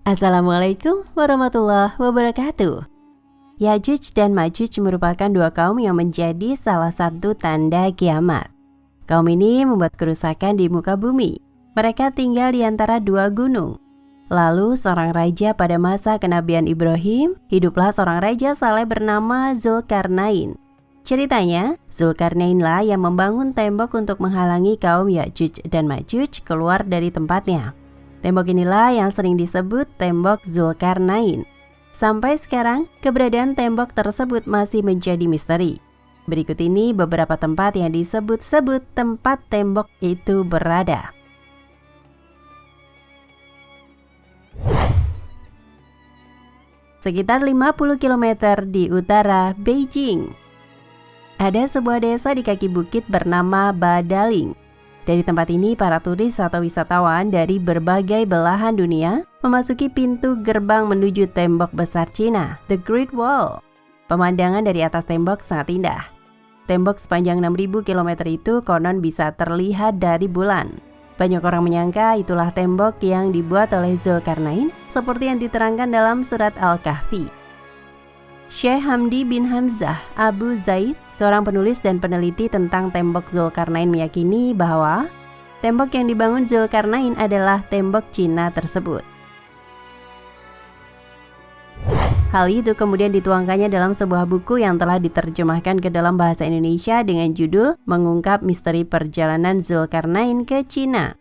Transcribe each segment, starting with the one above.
Assalamualaikum warahmatullahi wabarakatuh. Yajuj dan Majuj merupakan dua kaum yang menjadi salah satu tanda kiamat. Kaum ini membuat kerusakan di muka bumi. Mereka tinggal di antara dua gunung. Lalu seorang raja pada masa kenabian Ibrahim, hiduplah seorang raja saleh bernama Zulkarnain. Ceritanya, Zulkarnainlah yang membangun tembok untuk menghalangi kaum Yajuj dan Majuj keluar dari tempatnya. Tembok inilah yang sering disebut tembok Zulkarnain. Sampai sekarang, keberadaan tembok tersebut masih menjadi misteri. Berikut ini beberapa tempat yang disebut-sebut tempat tembok itu berada. Sekitar 50 km di utara Beijing, ada sebuah desa di kaki bukit bernama Badaling. Dari tempat ini, para turis atau wisatawan dari berbagai belahan dunia memasuki pintu gerbang menuju tembok besar Cina, The Great Wall. Pemandangan dari atas tembok sangat indah. Tembok sepanjang 6.000 km itu konon bisa terlihat dari bulan. Banyak orang menyangka itulah tembok yang dibuat oleh Zulkarnain, seperti yang diterangkan dalam surat Al-Kahfi. Syekh Hamdi bin Hamzah Abu Zaid, seorang penulis dan peneliti tentang tembok Zulkarnain, meyakini bahwa tembok yang dibangun Zulkarnain adalah tembok Cina tersebut. Hal itu kemudian dituangkannya dalam sebuah buku yang telah diterjemahkan ke dalam bahasa Indonesia dengan judul Mengungkap Misteri Perjalanan Zulkarnain ke Cina.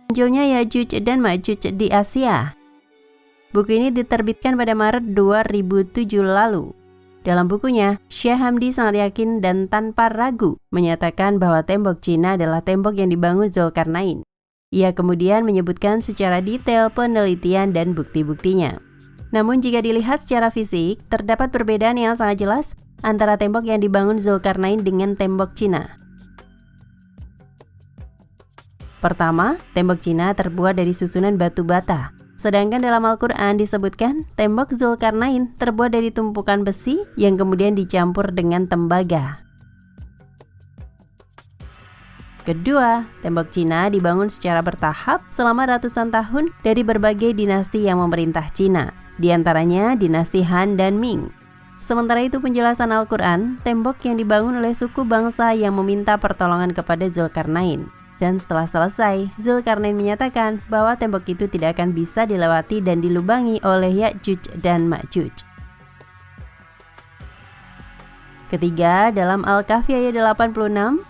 Munculnya Yajuj dan Majuj di Asia. Buku ini diterbitkan pada Maret 2007 lalu. Dalam bukunya, Syekh Hamdi sangat yakin dan tanpa ragu menyatakan bahwa tembok Cina adalah tembok yang dibangun Zulkarnain. Ia kemudian menyebutkan secara detail penelitian dan bukti-buktinya. Namun jika dilihat secara fisik, terdapat perbedaan yang sangat jelas antara tembok yang dibangun Zulkarnain dengan tembok Cina. Pertama, tembok Cina terbuat dari susunan batu bata. Sedangkan dalam Al-Quran disebutkan tembok Zulkarnain terbuat dari tumpukan besi yang kemudian dicampur dengan tembaga. Kedua, tembok Cina dibangun secara bertahap selama ratusan tahun dari berbagai dinasti yang memerintah Cina, di antaranya dinasti Han dan Ming. Sementara itu penjelasan Al-Quran, tembok yang dibangun oleh suku bangsa yang meminta pertolongan kepada Zulkarnain. Dan setelah selesai, Zulkarnain menyatakan bahwa tembok itu tidak akan bisa dilewati dan dilubangi oleh Yajuj dan Majuj. Ketiga, dalam Al-Kahfi ayat 86,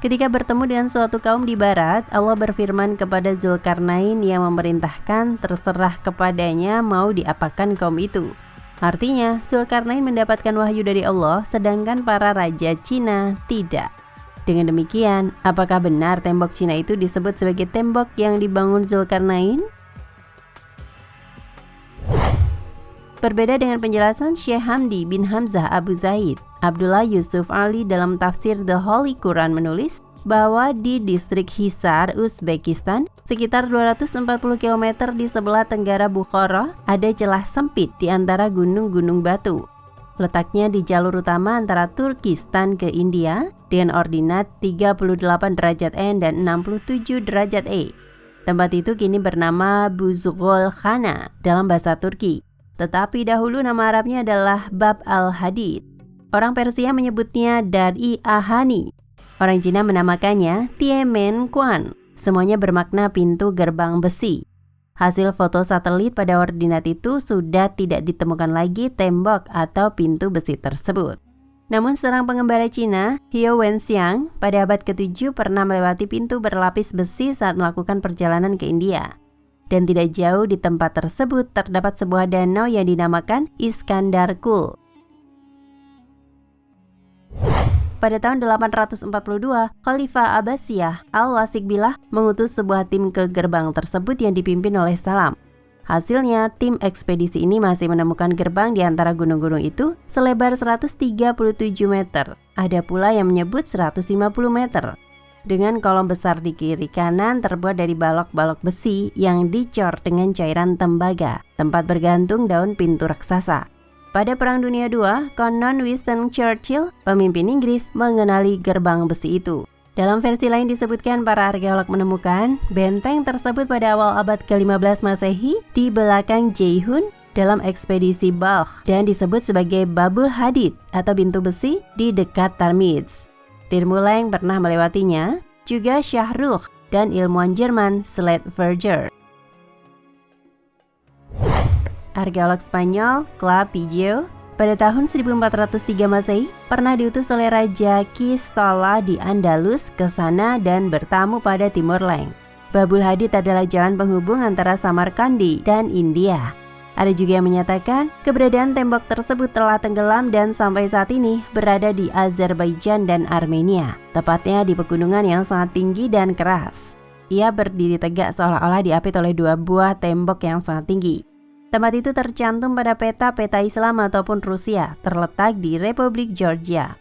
ketika bertemu dengan suatu kaum di barat, Allah berfirman kepada Zulkarnain yang memerintahkan terserah kepadanya mau diapakan kaum itu. Artinya, Zulkarnain mendapatkan wahyu dari Allah, sedangkan para raja Cina tidak. Dengan demikian, apakah benar tembok Cina itu disebut sebagai tembok yang dibangun Zulkarnain? Berbeda dengan penjelasan Syekh Hamdi bin Hamzah Abu Zaid, Abdullah Yusuf Ali dalam tafsir The Holy Quran menulis bahwa di distrik Hisar, Uzbekistan, sekitar 240 km di sebelah tenggara Bukhara, ada celah sempit di antara gunung-gunung batu. Letaknya di jalur utama antara Turkistan ke India dengan ordinat 38 derajat N dan 67 derajat E. Tempat itu kini bernama Buzgol Khana dalam bahasa Turki, tetapi dahulu nama Arabnya adalah Bab al-Hadid. Orang Persia menyebutnya Dar-i Ahani. Orang Cina menamakannya Tiemen Quan. Semuanya bermakna pintu gerbang besi. Hasil foto satelit pada ordinat itu sudah tidak ditemukan lagi tembok atau pintu besi tersebut. Namun seorang pengembara Cina, Hyo Wenxiang, pada abad ke-7 pernah melewati pintu berlapis besi saat melakukan perjalanan ke India. Dan tidak jauh di tempat tersebut terdapat sebuah danau yang dinamakan Iskandar Kul. Pada tahun 842, Khalifah Abbasiyah Al-Wasik Billah mengutus sebuah tim ke gerbang tersebut yang dipimpin oleh Salam. Hasilnya, tim ekspedisi ini masih menemukan gerbang di antara gunung-gunung itu selebar 137 meter. Ada pula yang menyebut 150 meter. Dengan kolom besar di kiri kanan terbuat dari balok-balok besi yang dicor dengan cairan tembaga, tempat bergantung daun pintu raksasa. Pada Perang Dunia II, konon Winston Churchill, pemimpin Inggris, mengenali gerbang besi itu. Dalam versi lain disebutkan para arkeolog menemukan benteng tersebut pada awal abad ke-15 Masehi di belakang Jeihun dalam ekspedisi Balkh dan disebut sebagai Babul Hadid atau pintu besi di dekat Tarmiz. Tirmuleng pernah melewatinya, juga Syahrukh dan ilmuwan Jerman Schlettverger. Arkeolog Spanyol Claude Pigeau pada tahun 1403 Masehi pernah diutus oleh Raja Kistola di Andalus ke sana dan bertamu pada Timur Leng. Babul Hadid adalah jalan penghubung antara Samarkandi dan India. Ada juga yang menyatakan keberadaan tembok tersebut telah tenggelam dan sampai saat ini berada di Azerbaijan dan Armenia, tepatnya di pegunungan yang sangat tinggi dan keras. Ia berdiri tegak seolah-olah diapit oleh dua buah tembok yang sangat tinggi. Tempat itu tercantum pada peta-peta Islam ataupun Rusia, terletak di Republik Georgia.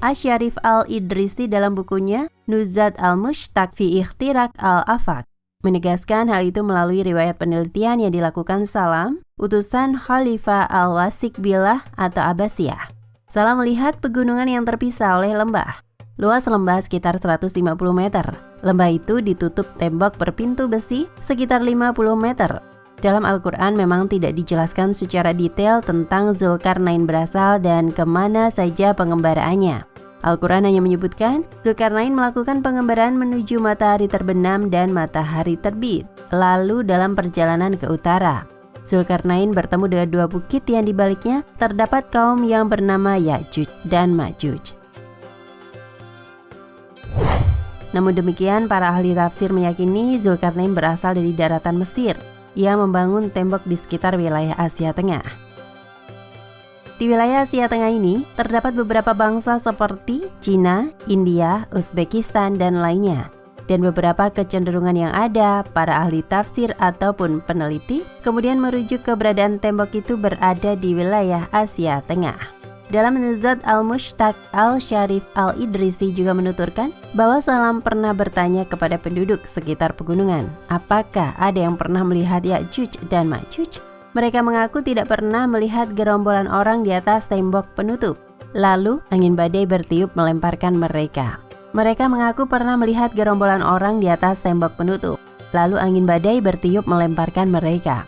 Asy-Syarif Al-Idrisi dalam bukunya Nuzhat al-Mushtaq fi Ikhtirak al-Afaq menegaskan hal itu melalui riwayat penelitian yang dilakukan Salam, utusan Khalifah Al-Wasik Billah atau Abbasiyah. Salam melihat pegunungan yang terpisah oleh lembah. Luas lembah sekitar 150 meter. Lembah itu ditutup tembok berpintu besi sekitar 50 meter. Dalam Al-Quran memang tidak dijelaskan secara detail tentang Zulkarnain berasal dan kemana saja pengembaraannya. Al-Quran hanya menyebutkan Zulkarnain melakukan pengembaraan menuju matahari terbenam dan matahari terbit, lalu dalam perjalanan ke utara. Zulkarnain bertemu dengan dua bukit yang di baliknya terdapat kaum yang bernama Ya'juj dan Ma'juj. Namun demikian, para ahli tafsir meyakini Zulkarnain berasal dari daratan Mesir. Ia membangun tembok di sekitar wilayah Asia Tengah. Di wilayah Asia Tengah ini, terdapat beberapa bangsa seperti Cina, India, Uzbekistan, dan lainnya. Dan beberapa kecenderungan yang ada, para ahli tafsir ataupun peneliti kemudian merujuk keberadaan tembok itu berada di wilayah Asia Tengah. Dalam Nuzhat al-Mushtaq, Al-Syarif Al-Idrisi juga menuturkan bahwa Salam pernah bertanya kepada penduduk sekitar pegunungan, apakah ada yang pernah melihat Ya'juj dan Ma'juj? Mereka mengaku tidak pernah melihat gerombolan orang di atas tembok penutup. Lalu angin badai bertiup melemparkan mereka. Mereka mengaku pernah melihat gerombolan orang di atas tembok penutup. Lalu angin badai bertiup melemparkan mereka.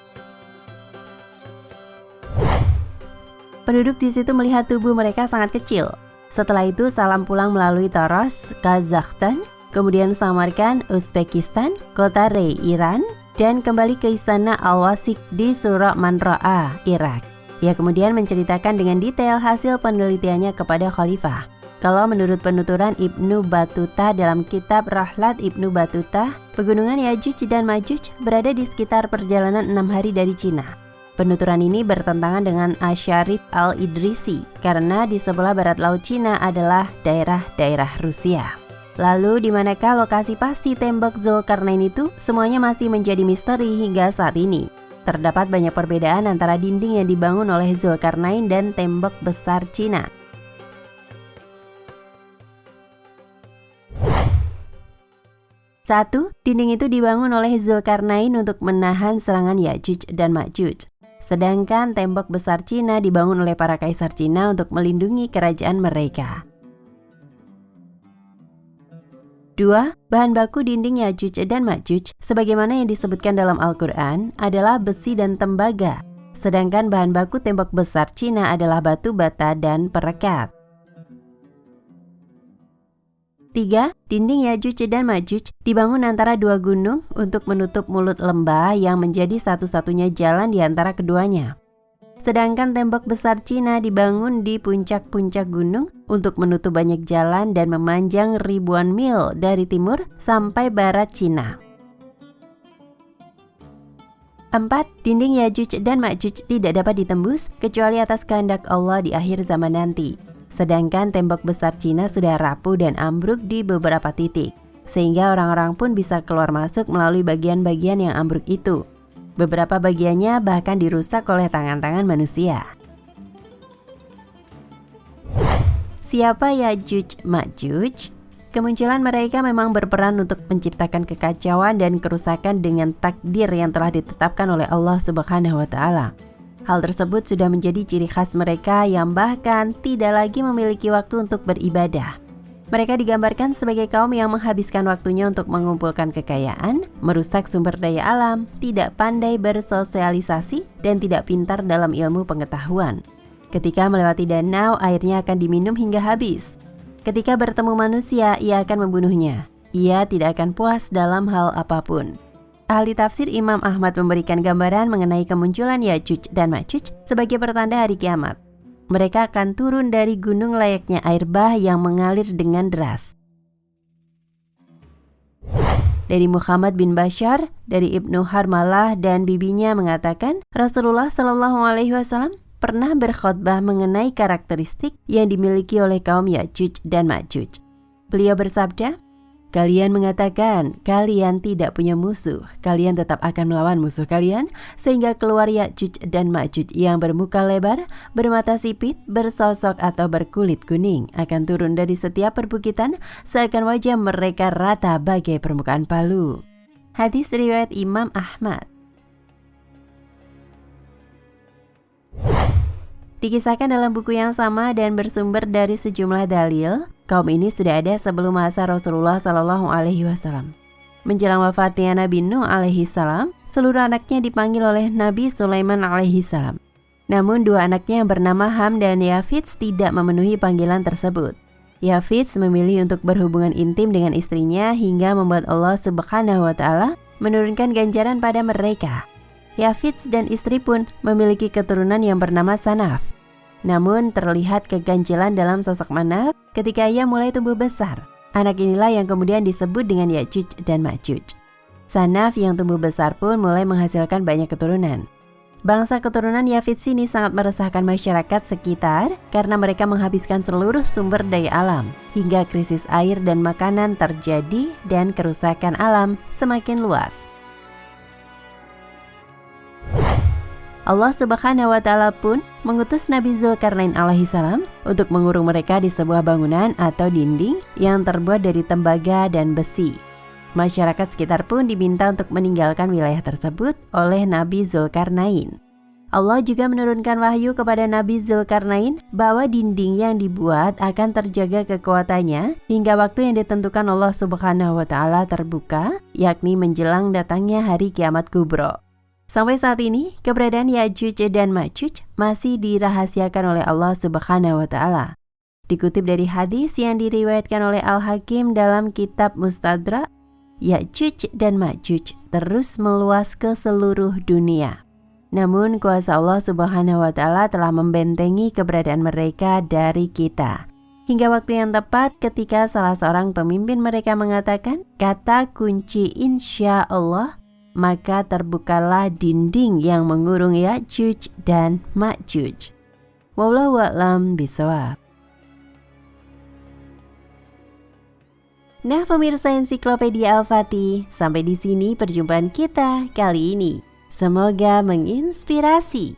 Penduduk di situ melihat tubuh mereka sangat kecil. Setelah itu Salam pulang melalui Taros, Kazakhstan, kemudian Samarkand, Uzbekistan, kota Rey, Iran, dan kembali ke istana Al-Wasik di Surah Manro'ah, Irak. Ia kemudian menceritakan dengan detail hasil penelitiannya kepada Khalifah. Kalau menurut penuturan Ibnu Battuta dalam kitab Rahlat Ibnu Battuta, pegunungan Ya'juj dan Ma'juj berada di sekitar perjalanan 6 hari dari Cina. Penuturan ini bertentangan dengan Asy-Syarif Al-Idrisi karena di sebelah barat laut Cina adalah daerah-daerah Rusia. Lalu di manakah lokasi pasti tembok Zulkarnain itu? Semuanya masih menjadi misteri hingga saat ini. Terdapat banyak perbedaan antara dinding yang dibangun oleh Zulkarnain dan tembok besar Cina. Satu, dinding itu dibangun oleh Zulkarnain untuk menahan serangan Ya'juj dan Ma'juj. Sedangkan tembok besar Cina dibangun oleh para kaisar Cina untuk melindungi kerajaan mereka. 2. Bahan baku dinding Ya'juj dan Ma'juj sebagaimana yang disebutkan dalam Al-Quran adalah besi dan tembaga. Sedangkan bahan baku tembok besar Cina adalah batu bata dan perekat. 3. Dinding Ya'juj dan Ma'juj dibangun antara dua gunung untuk menutup mulut lembah yang menjadi satu-satunya jalan di antara keduanya. Sedangkan tembok besar Cina dibangun di puncak-puncak gunung untuk menutup banyak jalan dan memanjang ribuan mil dari timur sampai barat Cina. 4. Dinding Ya'juj dan Ma'juj tidak dapat ditembus kecuali atas kehendak Allah di akhir zaman nanti. Sedangkan tembok besar Cina sudah rapuh dan ambruk di beberapa titik, sehingga orang-orang pun bisa keluar masuk melalui bagian-bagian yang ambruk itu. Beberapa bagiannya bahkan dirusak oleh tangan-tangan manusia. Siapa Ya'juj Ma'juj? Kemunculan mereka memang berperan untuk menciptakan kekacauan dan kerusakan dengan takdir yang telah ditetapkan oleh Allah Subhanahu wa Ta'ala. Hal tersebut sudah menjadi ciri khas mereka yang bahkan tidak lagi memiliki waktu untuk beribadah. Mereka digambarkan sebagai kaum yang menghabiskan waktunya untuk mengumpulkan kekayaan, merusak sumber daya alam, tidak pandai bersosialisasi, dan tidak pintar dalam ilmu pengetahuan. Ketika melewati danau, airnya akan diminum hingga habis. Ketika bertemu manusia, ia akan membunuhnya. Ia tidak akan puas dalam hal apapun. Ahli tafsir Imam Ahmad memberikan gambaran mengenai kemunculan Ya'juj dan Ma'juj sebagai pertanda hari kiamat. Mereka akan turun dari gunung layaknya air bah yang mengalir dengan deras. Dari Muhammad bin Bashar, dari Ibnu Harmalah dan bibinya mengatakan, Rasulullah SAW pernah berkhutbah mengenai karakteristik yang dimiliki oleh kaum Ya'juj dan Ma'juj. Beliau bersabda, "Kalian mengatakan kalian tidak punya musuh, kalian tetap akan melawan musuh kalian, sehingga keluar Ya'juj dan Ma'juj yang bermuka lebar, bermata sipit, bersosok atau berkulit kuning, akan turun dari setiap perbukitan, seakan wajah mereka rata bagai permukaan palu." Hadis riwayat Imam Ahmad. Dikisahkan dalam buku yang sama dan bersumber dari sejumlah dalil, kaum ini sudah ada sebelum masa Rasulullah SAW. Menjelang wafatnya Nabi Nuh alaihissalam, seluruh anaknya dipanggil oleh Nabi Sulaiman alaihissalam. Namun dua anaknya yang bernama Ham dan Yafits tidak memenuhi panggilan tersebut. Yafits memilih untuk berhubungan intim dengan istrinya hingga membuat Allah Subhanahu wa Ta'ala menurunkan ganjaran pada mereka. Yafits dan istri pun memiliki keturunan yang bernama Sanaf. Namun terlihat keganjilan dalam sosok Manaf ketika ia mulai tumbuh besar. Anak inilah yang kemudian disebut dengan Ya'juj dan Ma'juj. Sanaf yang tumbuh besar pun mulai menghasilkan banyak keturunan. Bangsa keturunan Yafits ini sangat meresahkan masyarakat sekitar karena mereka menghabiskan seluruh sumber daya alam hingga krisis air dan makanan terjadi dan kerusakan alam semakin luas. Allah Subhanahu wa Ta'ala pun mengutus Nabi Zulkarnain alaihissalam untuk mengurung mereka di sebuah bangunan atau dinding yang terbuat dari tembaga dan besi. Masyarakat sekitar pun diminta untuk meninggalkan wilayah tersebut oleh Nabi Zulkarnain. Allah juga menurunkan wahyu kepada Nabi Zulkarnain bahwa dinding yang dibuat akan terjaga kekuatannya hingga waktu yang ditentukan Allah Subhanahu wa Ta'ala terbuka, yakni menjelang datangnya hari kiamat kubro. Sampai saat ini, keberadaan Ya'juj dan Ma'juj masih dirahasiakan oleh Allah Subhanahu wa Ta'ala. Dikutip dari hadis yang diriwayatkan oleh Al-Hakim dalam kitab Mustadrak, Ya'juj dan Ma'juj terus meluas ke seluruh dunia. Namun kuasa Allah Subhanahu wa Ta'ala telah membentengi keberadaan mereka dari kita. Hingga waktu yang tepat ketika salah seorang pemimpin mereka mengatakan kata kunci insya Allah, maka terbukalah dinding yang mengurung Ya'juj dan Ma'juj. Wallahu a'lam bishawab. Nah pemirsa Ensiklopedia Al-Fatih, sampai di sini perjumpaan kita kali ini. Semoga menginspirasi.